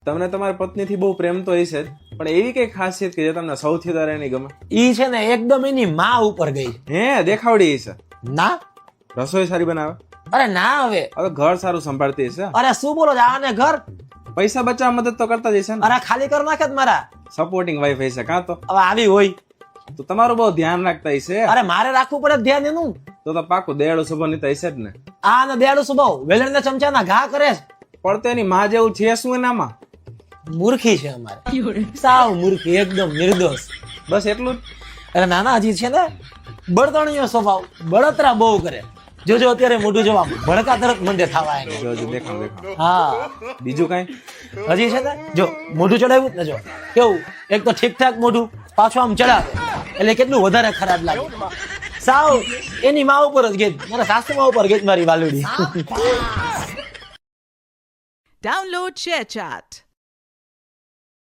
તમને તમારી પત્નીથી બહુ પ્રેમ તો હશે જ, પણ એવી કઈ ખાસિયત કે જે તમને સૌથી વધારે એની ગમે? ઈ છે ને એકદમ એની માં ઉપર ગઈ. હે, દેખાવડી હશે? ના રસોઈ સારી બનાવે? અરે ના હવે ઘર સારું સંભાળતી હશે? અરે શું બોલો છો? આને ઘર પૈસા બચાવવા મદદ તો કરતા જ હશે ને? અરે ખાલી કરી નાખે જ મારા. સપોર્ટિંગ વાઈફ હશે કાં તો? હવે આવી હોય તો તમારું બહુ ધ્યાન રાખતા હશે. અરે મારે રાખવું પડે ધ્યાન એનું. તો પાકું દયાળુ સ્વભાવની તો હશે જ ને? આ ને દયાળુ સ્વભાવ વેલણ ના ચમચા ના ઘા કરે છે. પણ તો એની માં જેવું છે શું એનામાં? મૂર્ખી છે અમારે, સાવ મૂર્ખી, એકદમ નિર્દોષ. બસ એટલું જ? અરે નાના હજી છે ને બળતણીયો સ્વભાવ, બળતરા બહુ કરે. જોજો અત્યારે મોઢું જોવા ભડકા તરત મંડે થવા એને. જો દેખાવ દેખાવ. હા બીજું કઈ? હજી છે ને જો મોઢું ચડાવ્યું જ ને, જો કેવું એક તો ઠીકઠાક મોઢું, પાછું આમ ચડાવે એટલે કેટલું વધારે ખરાબ લાગે. સાવ એની માં ઉપર જ ગઈ, મારા સાસુ માં ઉપર ગઈ મારી વાલુડી. Download ShareChat.